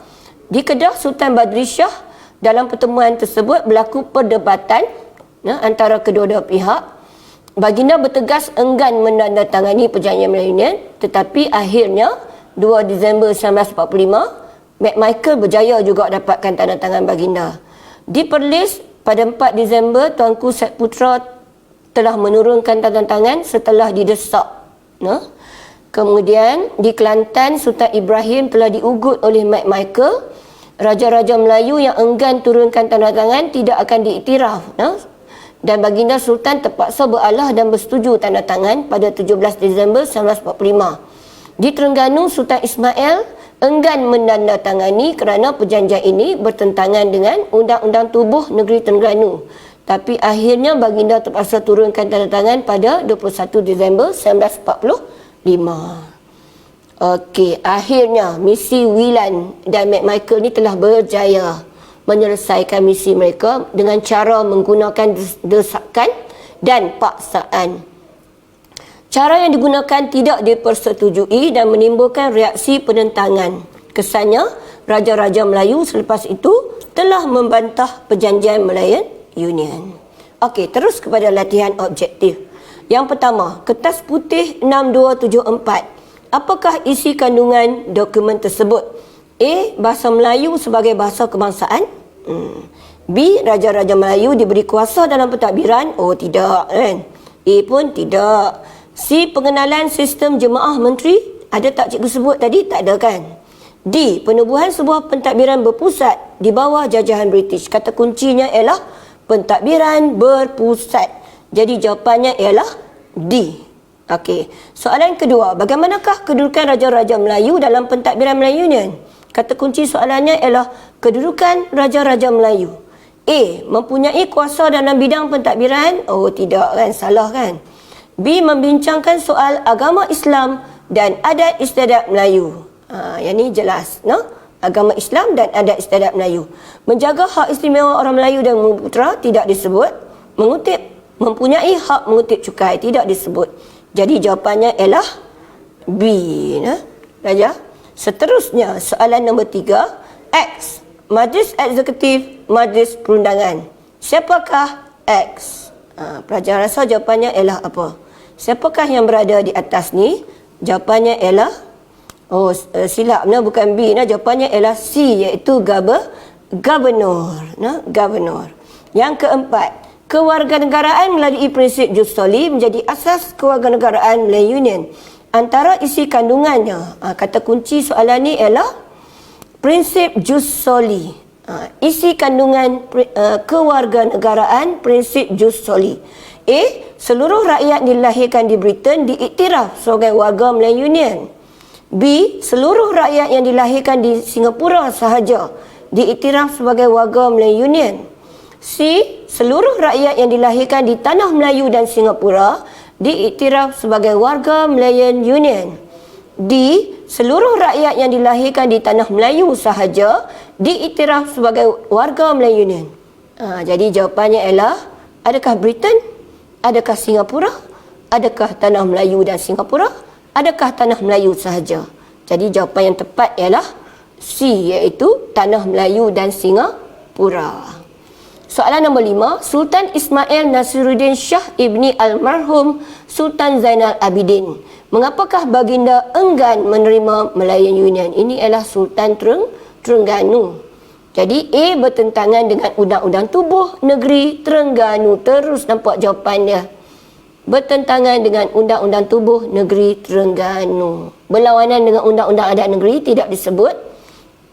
Di Kedah, Sultan Badri Shah, dalam pertemuan tersebut berlaku perdebatan antara kedua-dua pihak. Baginda bertegas enggan menandatangani perjanjian Malayan Union, tetapi akhirnya 2 Disember 1945 McMichael berjaya juga dapatkan tanda tangan baginda. Di Perlis pada 4 Disember Tuanku Set Putra telah menurunkan tanda tangan setelah didesak. Kemudian di Kelantan, Sultan Ibrahim telah diugut oleh McMichael. Raja-Raja Melayu yang enggan turunkan tanda tangan tidak akan diiktiraf. Dan baginda Sultan terpaksa beralah dan bersetuju tanda tangan pada 17 Disember 1945. Di Terengganu, Sultan Ismail enggan menandatangani kerana perjanjian ini bertentangan dengan Undang-Undang Tubuh Negeri Terengganu. Tapi akhirnya baginda terpaksa turunkan tanda tangan pada 21 Disember 1945. Okey, akhirnya misi Whelan dan McMichael ni telah berjaya menyelesaikan misi mereka dengan cara menggunakan desakan dan paksaan. Cara yang digunakan tidak dipersetujui dan menimbulkan reaksi penentangan. Kesannya, Raja-Raja Melayu selepas itu telah membantah perjanjian Malayan Union. Okey, terus kepada latihan objektif. Yang pertama, kertas putih 6274. Apakah isi kandungan dokumen tersebut? A. Bahasa Melayu sebagai bahasa kebangsaan. B. Raja-Raja Melayu diberi kuasa dalam pentadbiran. Oh, tidak kan? A pun tidak. C. Pengenalan sistem jemaah menteri. Ada tak cikgu sebut tadi? Tak ada kan? D. Penubuhan sebuah pentadbiran berpusat di bawah jajahan British. Kata kuncinya ialah pentadbiran berpusat. Jadi jawapannya ialah D. Okey. Soalan kedua, bagaimanakah kedudukan Raja-Raja Melayu dalam pentadbiran Melayu Union? Kata kunci soalannya ialah kedudukan Raja-Raja Melayu. A. Mempunyai kuasa dalam bidang pentadbiran? Oh, tidak kan? Salah kan? B. Membincangkan soal agama Islam dan adat istiadat Melayu. Yang ni jelas, no? Agama Islam dan adat istiadat Melayu. Menjaga hak istimewa orang Melayu dan Bumiputera tidak disebut. Mempunyai hak mengutip cukai tidak disebut. Jadi jawapannya ialah B. Raja. Seterusnya, soalan nombor 3. X. Majlis Eksekutif, Majlis Perundangan. Siapakah X? Pelajar rasa jawapannya ialah apa? Siapakah yang berada di atas ni? Jawapannya ialah silap, bukan B. Jawapannya ialah C, iaitu Gubernur. Gubernur. Yang keempat, kewarganegaraan melalui prinsip jus soli menjadi asas kewarganegaraan Melayu Union. Antara isi kandungannya, kata kunci soalan ni ialah prinsip jus soli. Isi kandungan kewarganegaraan prinsip jus soli. A. Seluruh rakyat dilahirkan di Britain diiktiraf sebagai warga Melayu Union. B. Seluruh rakyat yang dilahirkan di Singapura sahaja diiktiraf sebagai warga Melayu Union. C. Seluruh rakyat yang dilahirkan di Tanah Melayu dan Singapura diiktiraf sebagai warga Malayan Union. D. Seluruh rakyat yang dilahirkan di Tanah Melayu sahaja diiktiraf sebagai warga Melayu Union. Jadi jawapannya ialah, adakah Britain? Adakah Singapura? Adakah Tanah Melayu dan Singapura? Adakah Tanah Melayu sahaja? Jadi jawapan yang tepat ialah C, iaitu Tanah Melayu dan Singapura. Soalan nombor 5. Sultan Ismail Nasiruddin Shah Ibni Almarhum Sultan Zainal Abidin. Mengapakah baginda enggan menerima Malayan Union? Ini ialah Sultan Terengganu. Jadi A bertentangan dengan Undang-Undang Tubuh Negeri Terengganu. Terus nampak jawapan dia. Bertentangan dengan Undang-Undang Tubuh Negeri Terengganu. Berlawanan dengan Undang-Undang Adat Negeri tidak disebut.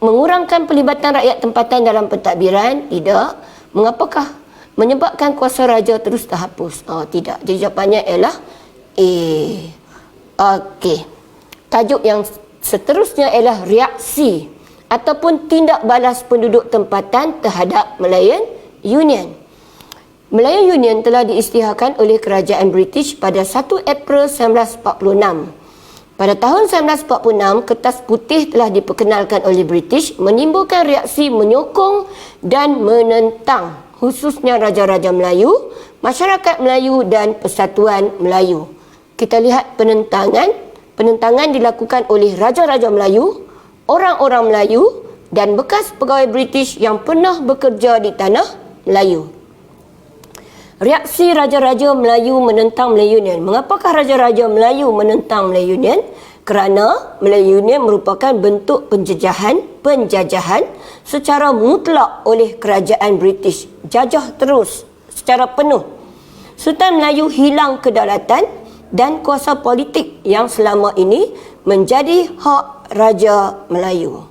Mengurangkan pelibatan rakyat tempatan dalam pentadbiran tidak. Mengapakah menyebabkan kuasa raja terus terhapus? Tidak. Jadi jawapannya ialah A. Okey. Tajuk yang seterusnya ialah reaksi ataupun tindak balas penduduk tempatan terhadap Malayan Union. Malayan Union telah diisytiharkan oleh kerajaan British pada 1 April 1946. Pada tahun 1946, kertas putih telah diperkenalkan oleh British, menimbulkan reaksi menyokong dan menentang khususnya Raja-Raja Melayu, masyarakat Melayu dan Persatuan Melayu. Kita lihat penentangan. Penentangan dilakukan oleh Raja-Raja Melayu, orang-orang Melayu dan bekas pegawai British yang pernah bekerja di Tanah Melayu. Reaksi Raja-Raja Melayu menentang Melayu Union. Mengapakah Raja-Raja Melayu menentang Melayu Union? Kerana Melayu Union merupakan bentuk penjajahan secara mutlak oleh kerajaan British. Jajah terus secara penuh. Sultan Melayu hilang kedaulatan dan kuasa politik yang selama ini menjadi hak Raja Melayu.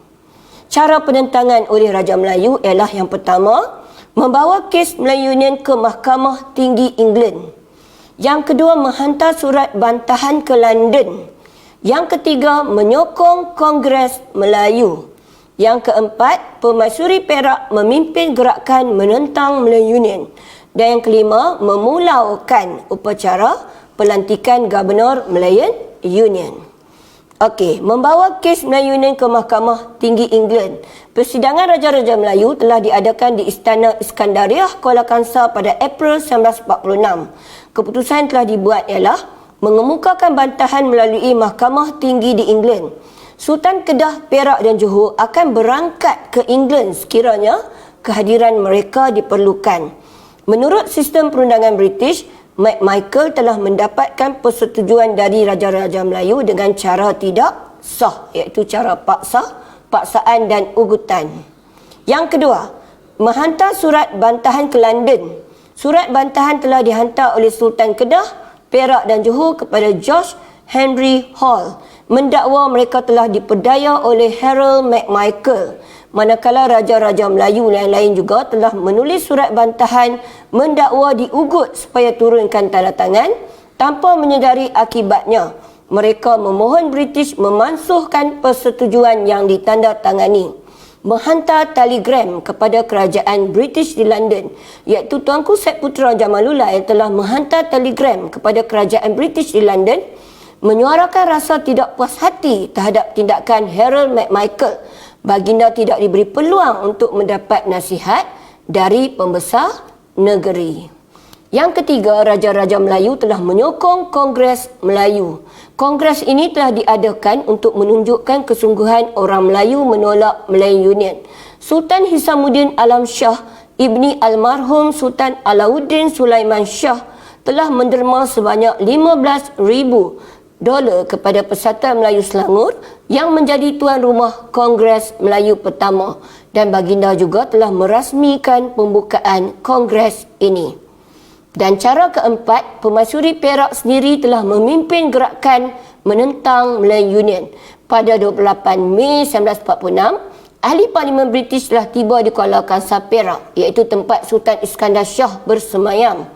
Cara penentangan oleh Raja Melayu ialah yang pertama, membawa kes Melayu Union ke Mahkamah Tinggi England. Yang kedua, menghantar surat bantahan ke London. Yang ketiga, menyokong Kongres Melayu. Yang keempat, Permaisuri Perak memimpin gerakan menentang Melayu Union. Dan yang kelima, memulaukan upacara pelantikan Gubernur Malayan Union. Okey, membawa kes Melayu Union ke Mahkamah Tinggi England. Persidangan Raja-Raja Melayu telah diadakan di Istana Iskandariah, Kuala Kangsar pada April 1946. Keputusan telah dibuat ialah mengemukakan bantahan melalui Mahkamah Tinggi di England. Sultan Kedah, Perak dan Johor akan berangkat ke England sekiranya kehadiran mereka diperlukan. Menurut sistem perundangan British, McMichael telah mendapatkan persetujuan dari Raja-Raja Melayu dengan cara tidak sah, iaitu cara paksaan dan ugutan. Yang kedua, menghantar surat bantahan ke London. Surat bantahan telah dihantar oleh Sultan Kedah, Perak dan Johor kepada George Henry Hall, mendakwa mereka telah diperdaya oleh Harold McMichael. Manakala Raja-Raja Melayu lain-lain juga telah menulis surat bantahan mendakwa diugut supaya turunkan tanda tangan Tanpa menyedari akibatnya, mereka memohon British memansuhkan persetujuan yang ditandatangani, menghantar telegram kepada kerajaan British di London, iaitu Tuanku Seth Putra Jamalullah yang telah menghantar telegram kepada kerajaan British di London menyuarakan rasa tidak puas hati terhadap tindakan Harold McMichael. Baginda tidak diberi peluang untuk mendapat nasihat dari pembesar negeri. Yang ketiga, Raja-Raja Melayu telah menyokong Kongres Melayu. Kongres ini telah diadakan untuk menunjukkan kesungguhan orang Melayu menolak Melayu Union. Sultan Hisamuddin Alam Shah ibni almarhum Sultan Alauddin Sulaiman Shah telah menderma sebanyak $15,000 kepada Persatuan Melayu Selangor yang menjadi tuan rumah Kongres Melayu pertama, dan baginda juga telah merasmikan pembukaan kongres ini. Dan cara keempat, Pemaisuri Perak sendiri telah memimpin gerakan menentang Melayu Union. Pada 28 Mei 1946, ahli Parlimen British telah tiba di Kuala Kangsar Perak, iaitu tempat Sultan Iskandar Shah bersemayam.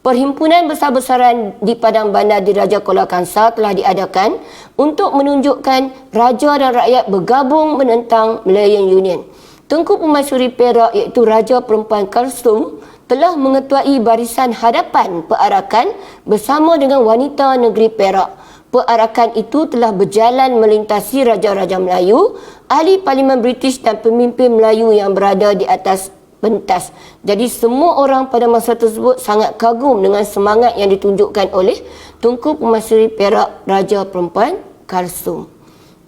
Perhimpunan besar-besaran di Padang Bandar Diraja Kuala Kangsar telah diadakan untuk menunjukkan raja dan rakyat bergabung menentang Malayan Union. Tengku Pemaisuri Perak iaitu Raja Perempuan Kalsum telah mengetuai barisan hadapan perarakan bersama dengan wanita negeri Perak. Perarakan itu telah berjalan melintasi Raja-Raja Melayu, ahli Parlimen British dan pemimpin Melayu yang berada di atas pentas. Jadi semua orang pada masa tersebut sangat kagum dengan semangat yang ditunjukkan oleh Tunku Pemaisuri Perak Raja Perempuan Kalsum.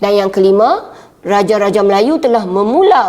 Dan yang kelima, Raja-Raja Melayu telah memula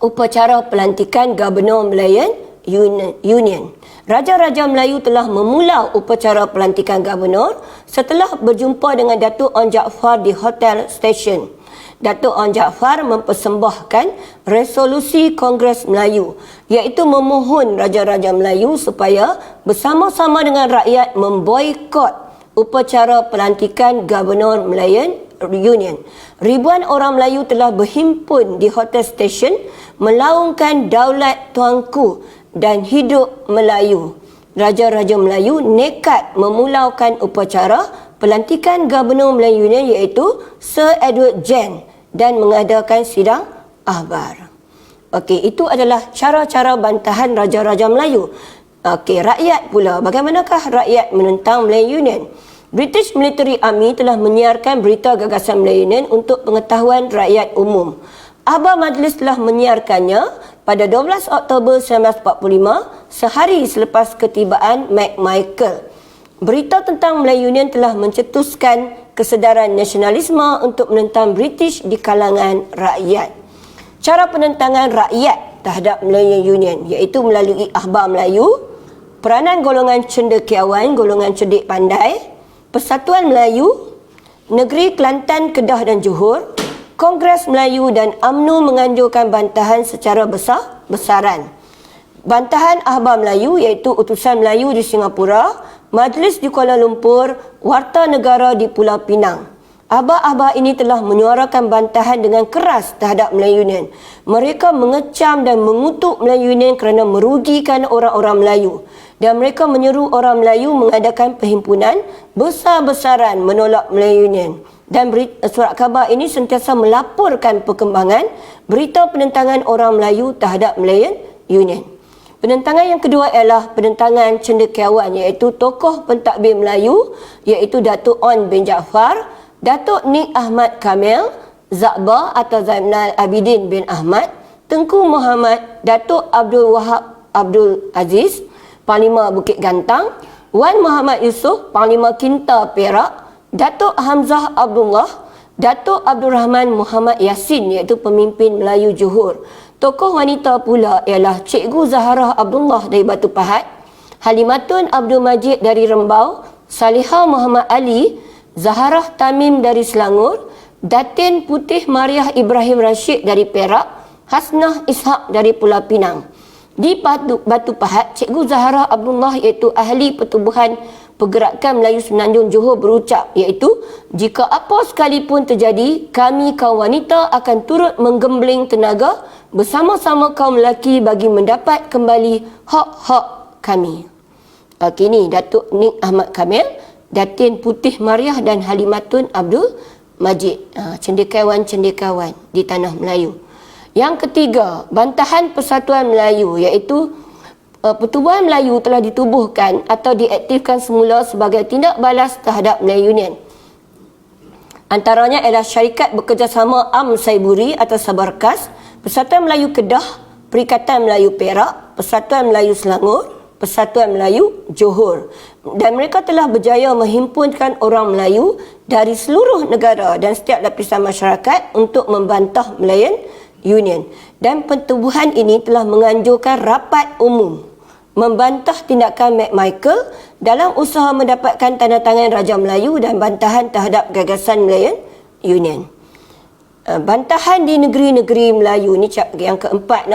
upacara pelantikan Gubernur Malayan Union. Raja-Raja Melayu telah memula upacara pelantikan Gubernur setelah berjumpa dengan Datuk Onn Jaafar di Hotel Station. Datuk Onn Jaafar mempersembahkan resolusi Kongres Melayu, iaitu memohon Raja-Raja Melayu supaya bersama-sama dengan rakyat memboikot upacara pelantikan Gubernur Malayan Union. Ribuan orang Melayu telah berhimpun di Hotel Station melaungkan Daulat Tuanku dan Hidup Melayu. Raja-Raja Melayu nekat memulakan upacara pelantikan Gubernur Melayu Union iaitu Sir Edward Gen dan mengadakan sidang akhbar. Okey, itu adalah cara-cara bantahan Raja-Raja Melayu. Okey, rakyat pula. Bagaimanakah rakyat menentang Melayu Union? British Military Army telah menyiarkan berita gagasan Melayu Union untuk pengetahuan rakyat umum. Akhbar Majlis telah menyiarkannya pada 12 Oktober 1945, sehari selepas ketibaan McMichael. Berita tentang Melayu Union telah mencetuskan kesedaran nasionalisme untuk menentang British di kalangan rakyat. Cara penentangan rakyat terhadap Melayu Union iaitu melalui Akhbar Melayu, peranan golongan cendekiawan, golongan cerdik pandai, Persatuan Melayu, Negeri Kelantan, Kedah dan Johor, Kongres Melayu dan UMNO menganjurkan bantahan secara besar-besaran. Bantahan Akhbar Melayu iaitu Utusan Melayu di Singapura, Majlis di Kuala Lumpur, Warta Negara di Pulau Pinang. Akhbar-akhbar ini telah menyuarakan bantahan dengan keras terhadap Melayu Union. Mereka mengecam dan mengutuk Melayu Union kerana merugikan orang-orang Melayu. Dan mereka menyeru orang Melayu mengadakan perhimpunan besar-besaran menolak Melayu Union. Dan surat khabar ini sentiasa melaporkan perkembangan berita penentangan orang Melayu terhadap Malayan Union. Penentangan yang kedua ialah penentangan cendekiawan iaitu tokoh pentadbir Melayu iaitu Datuk Onn bin Jaafar, Datuk Nik Ahmad Kamil, Zakbar atau Zainal Abidin bin Ahmad, Tengku Muhammad, Datuk Abdul Wahab Abdul Aziz, Panglima Bukit Gantang, Wan Muhammad Yusof, Panglima Kinta Perak, Datuk Hamzah Abdullah, Datuk Abdul Rahman Muhammad Yassin iaitu pemimpin Melayu Johor. Tokoh wanita pula ialah Cikgu Zaharah Abdullah dari Batu Pahat, Halimatun Abdul Majid dari Rembau, Salihah Muhammad Ali, Zaharah Tamim dari Selangor, Datin Putih Mariah Ibrahim Rashid dari Perak, Hasnah Ishak dari Pulau Pinang. Di Batu Pahat, Cikgu Zaharah Abdullah iaitu ahli pertubuhan Pergerakan Melayu Semenanjung Johor berucap iaitu, jika apa sekalipun terjadi, kami kaum wanita akan turut menggembling tenaga bersama-sama kaum lelaki bagi mendapat kembali hak-hak kami. Okey, ni Datuk Nik Ahmad Kamil, Datin Putih Mariah dan Halimatun Abdul Majid, cendekiawan-cendekiawan di tanah Melayu. Yang ketiga, bantahan Persatuan Melayu, iaitu Pertubuhan Melayu telah ditubuhkan atau diaktifkan semula sebagai tindak balas terhadap Melayu Union. Antaranya adalah Syarikat Bekerjasama Am Saiburi atau Sabarkas, Persatuan Melayu Kedah, Perikatan Melayu Perak, Persatuan Melayu Selangor, Persatuan Melayu Johor. Dan mereka telah berjaya menghimpunkan orang Melayu dari seluruh negara dan setiap lapisan masyarakat untuk membantah Malayan Union. Dan pertubuhan ini telah menganjurkan rapat umum membantah tindakan McMichael dalam usaha mendapatkan tanda tangan Raja Melayu dan bantahan terhadap gagasan Malayan Union. Bantahan di negeri-negeri Melayu ni yang keempat.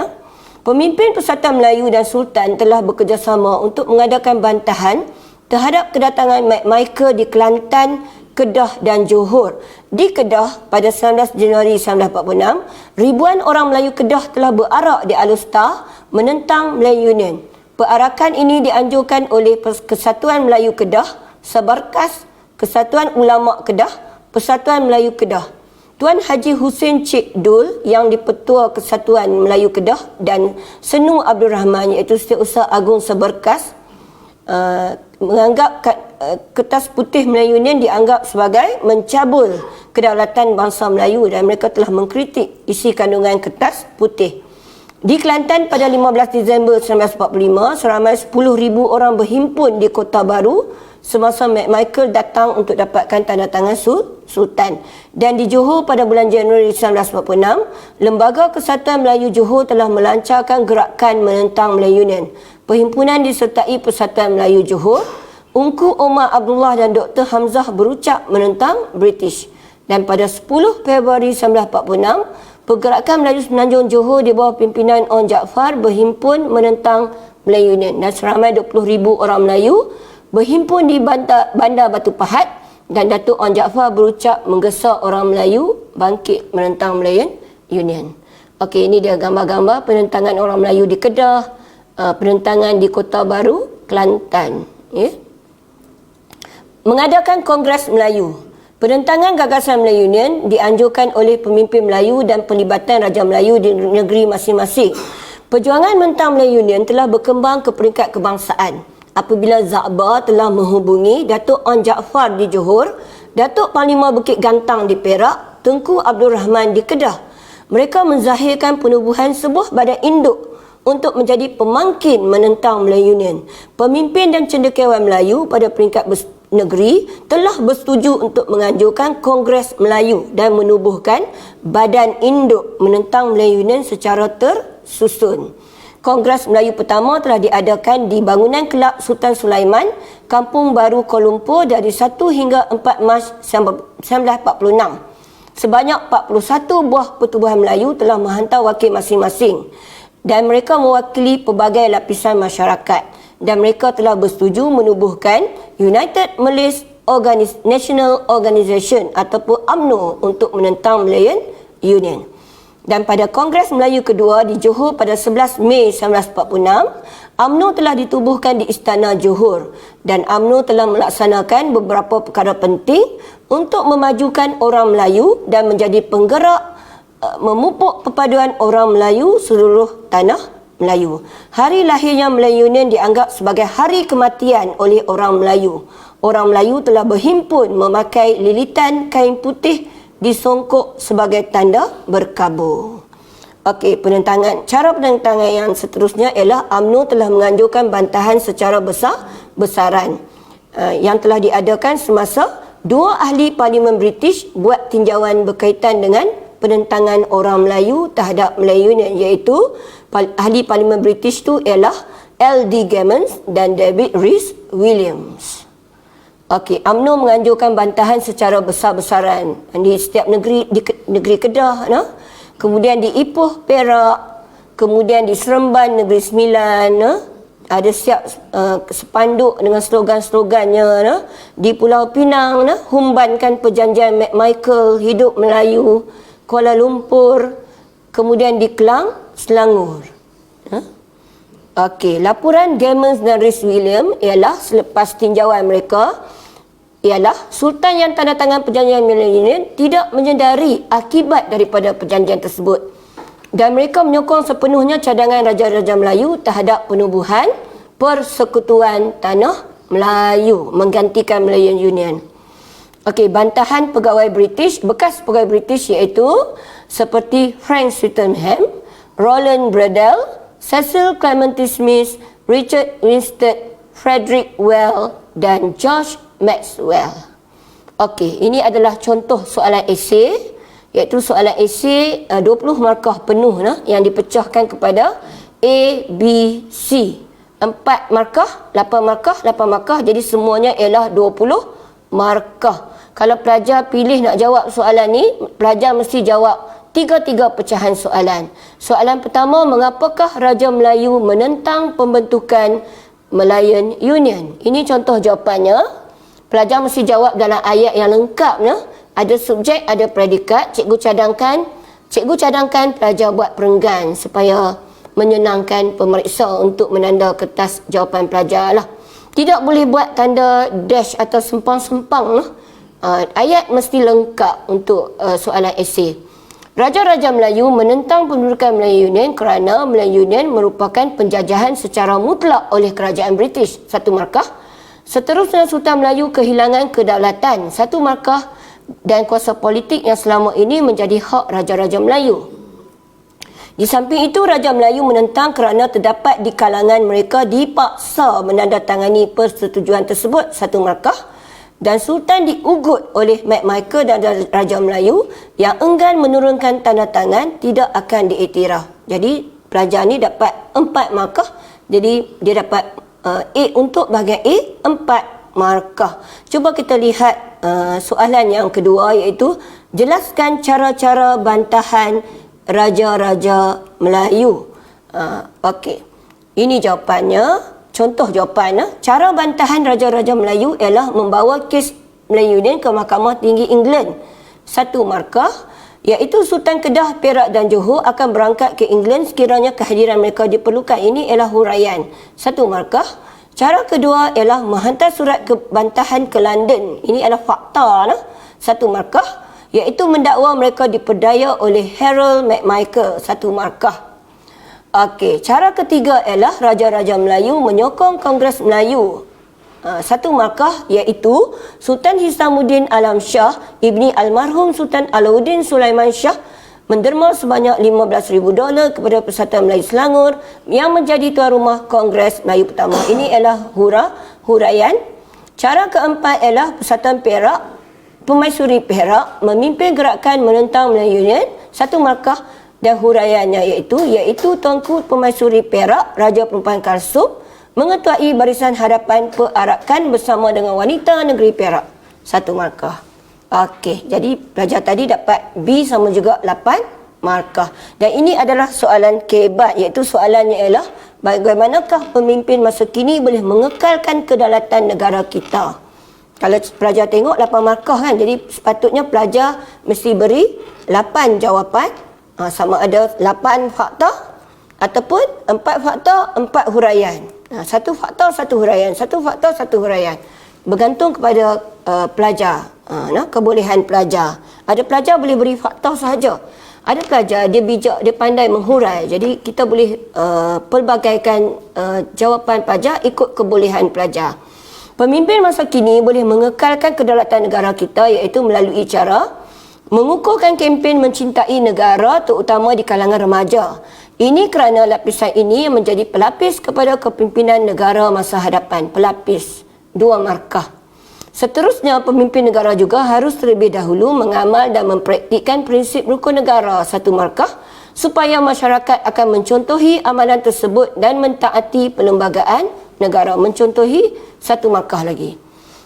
Pemimpin Persatuan Melayu dan Sultan telah bekerjasama untuk mengadakan bantahan terhadap kedatangan McMichael di Kelantan, Kedah dan Johor. Di Kedah pada 19 Januari 1946, ribuan orang Melayu Kedah telah berarak di Alustar menentang Malayan Union. Perarakan ini dianjurkan oleh Kesatuan Melayu Kedah, Sabarkas, Kesatuan Ulama Kedah, Persatuan Melayu Kedah. Tuan Haji Hussein Cik Dul yang dipetua Kesatuan Melayu Kedah dan Senu Abdul Rahman iaitu Setiausaha Agung Sabarkas menganggap kertas putih Melayu Union dianggap sebagai mencabul kedaulatan bangsa Melayu dan mereka telah mengkritik isi kandungan kertas putih. Di Kelantan pada 15 Disember 1945, seramai 10,000 orang berhimpun di Kota Baru semasa McMichael datang untuk dapatkan tanda tangan Sultan. Dan di Johor pada bulan Januari 1946, Lembaga Kesatuan Melayu Johor telah melancarkan gerakan menentang Malayan Union. Perhimpunan disertai Persatuan Melayu Johor, Ungku Omar Abdullah dan Dr. Hamzah berucap menentang British. Dan pada 10 Februari 1946, Pergerakan Melayu Semenanjung Johor di bawah pimpinan On Jaafar berhimpun menentang Malayan Union dan seramai 20,000 orang Melayu berhimpun di Bandar Batu Pahat dan Datuk On Jaafar berucap menggesa orang Melayu bangkit menentang Malayan Union. Okey, ini dia gambar-gambar penentangan orang Melayu di Kedah, penentangan di Kota Baru, Kelantan. Mengadakan Kongres Melayu. Penentangan gagasan Malayan Union dianjurkan oleh pemimpin Melayu dan pelibatan Raja Melayu di negeri masing-masing. Perjuangan menentang Malayan Union telah berkembang ke peringkat kebangsaan apabila Za'ba telah menghubungi Datuk On Jaafar di Johor, Datuk Panglima Bukit Gantang di Perak, Tengku Abdul Rahman di Kedah. Mereka menzahirkan penubuhan sebuah badan induk untuk menjadi pemangkin menentang Malayan Union. Pemimpin dan cendekiawan Melayu pada peringkat negeri telah bersetuju untuk menganjurkan Kongres Melayu dan menubuhkan badan induk menentang Malayan Union secara tersusun. Kongres Melayu pertama telah diadakan di bangunan Kelab Sultan Sulaiman, Kampung Baru, Kuala Lumpur dari 1 hingga 4 Mac 1946. Sebanyak 41 buah pertubuhan Melayu telah menghantar wakil masing-masing dan mereka mewakili pelbagai lapisan masyarakat. Dan mereka telah bersetuju menubuhkan United Malays National Organisation ataupun UMNO untuk menentang Malayan Union. Dan pada Kongres Melayu kedua di Johor pada 11 Mei 1946, UMNO telah ditubuhkan di Istana Johor dan UMNO telah melaksanakan beberapa perkara penting untuk memajukan orang Melayu dan menjadi penggerak memupuk perpaduan orang Melayu seluruh tanah Melayu. Hari lahirnya Malayan Union dianggap sebagai hari kematian oleh orang Melayu. Orang Melayu telah berhimpun memakai lilitan kain putih disongkok sebagai tanda berkabur. Okey, penentangan. Cara penentangan yang seterusnya ialah UMNO telah menganjurkan bantahan secara besar-besaran yang telah diadakan semasa dua ahli Parlimen British buat tinjauan berkaitan dengan penentangan orang Melayu terhadap Malayan Union, iaitu ahli Parlimen British tu ialah L.D. Gammons dan David Rhys Williams. Okey, UMNO menganjurkan bantahan secara besar-besaran di setiap negeri, di negeri Kedah, kemudian di Ipoh, Perak, kemudian di Seremban, Negeri Sembilan, ada siap sepanduk dengan slogan-slogannya. Di Pulau Pinang, humbankan perjanjian McMichael, hidup Melayu, Kuala Lumpur, kemudian di Kelang, Selangor. Okey, laporan Gammons dan Rhys William ialah selepas tinjauan mereka ialah Sultan yang tanda tangan perjanjian milenium tidak menyedari akibat daripada perjanjian tersebut dan mereka menyokong sepenuhnya cadangan Raja-Raja Melayu terhadap penubuhan Persekutuan Tanah Melayu menggantikan Malayan Union. Okey, bantahan pegawai British, bekas pegawai British iaitu seperti Frank Swettenham, Roland Bradell, Cecil Clementi Smith, Richard Winstead, Frederick Well dan George Maxwell. Okey, ini adalah contoh soalan esei, iaitu soalan esei 20 markah penuh yang dipecahkan kepada A, B, C. 4 markah, 8 markah, 8 markah, jadi semuanya ialah 20 markah. Kalau pelajar pilih nak jawab soalan ni, pelajar mesti jawab 3 pecahan soalan. Soalan pertama, mengapakah Raja Melayu menentang pembentukan Malayan Union? Ini contoh jawapannya. Pelajar mesti jawab dalam ayat yang lengkap. Ada subjek, ada predikat. Cikgu cadangkan pelajar buat perenggan supaya menyenangkan pemeriksa untuk menanda kertas jawapan pelajar lah. Tidak boleh buat tanda dash atau sempang-sempang. Ayat mesti lengkap untuk soalan esei. Raja-Raja Melayu menentang pendudukan Malayan Union kerana Malayan Union merupakan penjajahan secara mutlak oleh kerajaan British. 1 markah. Seterusnya Sultan Melayu kehilangan kedaulatan. 1 markah. Dan kuasa politik yang selama ini menjadi hak Raja-Raja Melayu. Di samping itu, Raja Melayu menentang kerana terdapat di kalangan mereka dipaksa menandatangani persetujuan tersebut. 1 markah. Dan Sultan diugut oleh MacMichael dan Raja Melayu yang enggan menurunkan tanda tangan tidak akan diiktiraf. Jadi pelajar ni dapat 4 markah. Jadi dia dapat A untuk bahagian A, 4 markah. Cuba kita lihat soalan yang kedua, iaitu jelaskan cara-cara bantahan Raja-Raja Melayu. Okey, ini jawapannya. Contoh jawapan, cara bantahan Raja-Raja Melayu ialah membawa kes Malayan Union ke Mahkamah Tinggi England. 1 markah, iaitu Sultan Kedah, Perak dan Johor akan berangkat ke England sekiranya kehadiran mereka diperlukan. Ini ialah huraian. 1 markah. Cara kedua ialah menghantar surat bantahan ke London. Ini adalah fakta. 1 markah, iaitu mendakwa mereka diperdaya oleh Harold MacMichael. 1 markah. Okey, cara ketiga ialah Raja-Raja Melayu menyokong Kongres Melayu. 1 markah, iaitu Sultan Hisamuddin Alam Shah ibni almarhum Sultan Alauddin Sulaiman Shah menderma sebanyak $15,000 kepada Persatuan Melayu Selangor yang menjadi tuan rumah Kongres Melayu pertama. Ini ialah huraian. Cara keempat ialah Persatuan Perak, Pemaisuri Perak memimpin gerakan menentang Malayan Union. 1 markah. Dan huraiannya iaitu Tuanku Pemaisuri Perak, Raja Perempuan Karsum mengetuai barisan hadapan perarakan bersama dengan wanita negeri Perak. 1 markah. Okey, jadi pelajar tadi dapat B sama juga 8 markah. Dan ini adalah soalan kebat, iaitu soalannya ialah bagaimanakah pemimpin masa kini boleh mengekalkan kedaulatan negara kita. Kalau pelajar tengok 8 markah kan, jadi sepatutnya pelajar mesti beri 8 jawapan. Sama ada 8 fakta ataupun 4 fakta, 4 huraian. 1 fakta, 1 huraian. 1 fakta, 1 huraian. Bergantung kepada pelajar, kebolehan pelajar. Ada pelajar boleh beri fakta sahaja. Ada pelajar dia bijak, dia pandai menghurai. Jadi kita boleh pelbagaikan jawapan pelajar ikut kebolehan pelajar. Pemimpin masa kini boleh mengekalkan kedaulatan negara kita, iaitu melalui cara mengukuhkan kempen mencintai negara, terutama di kalangan remaja. Ini kerana lapisan ini yang menjadi pelapis kepada kepimpinan negara masa hadapan. Pelapis. 2 markah. Seterusnya, pemimpin negara juga harus terlebih dahulu mengamal dan mempraktikkan prinsip rukun negara. 1 markah. Supaya masyarakat akan mencontohi amalan tersebut dan mentaati perlembagaan negara. Mencontohi 1 markah lagi.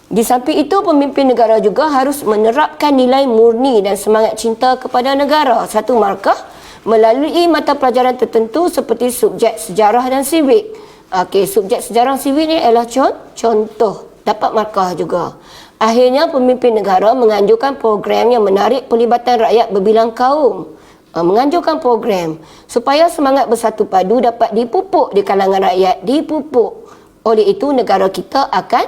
Di samping itu, pemimpin negara juga harus menerapkan nilai murni dan semangat cinta kepada negara. 1 markah melalui mata pelajaran tertentu seperti subjek sejarah dan civic. Okey, subjek sejarah civic ni ialah contoh. Dapat markah juga. Akhirnya, pemimpin negara menganjurkan program yang menarik pelibatan rakyat berbilang kaum. menganjurkan program supaya semangat bersatu padu dapat dipupuk di kalangan rakyat, dipupuk. Oleh itu negara kita akan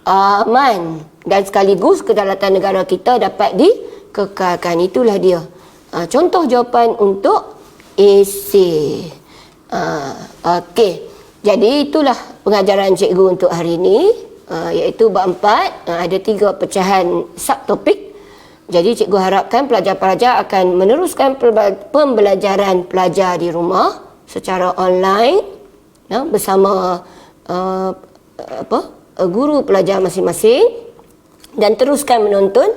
aman dan sekaligus kedaulatan negara kita dapat dikekalkan. Itulah dia. Contoh jawapan untuk AC. Okey. Jadi itulah pengajaran cikgu untuk hari ini, iaitu bab 4, ada 3 pecahan subtopik. Jadi cikgu harapkan pelajar-pelajar akan meneruskan pembelajaran pelajar di rumah secara online bersama guru pelajar masing-masing dan teruskan menonton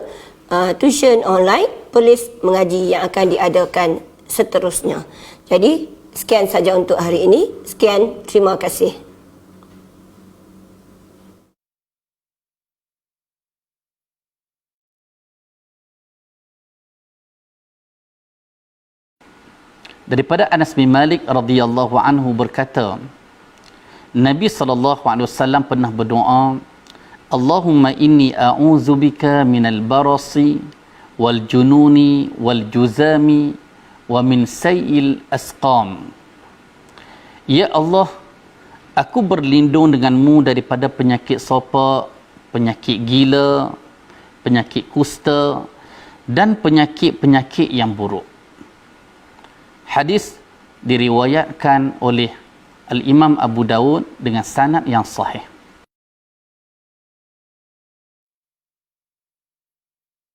tuition online Polis Mengaji yang akan diadakan seterusnya. Jadi sekian saja untuk hari ini. Sekian, terima kasih. Daripada Anas bin Malik radhiyallahu anhu berkata, Nabi SAW pernah berdoa, Allahumma inni a'udzubika minal barasi wal jununi wal juzami wa min sayil asqam. Ya Allah, aku berlindung denganmu daripada penyakit sopak, penyakit gila, penyakit kusta dan penyakit-penyakit yang buruk. Hadis diriwayatkan oleh Al-Imam Abu Dawud dengan sanad yang sahih.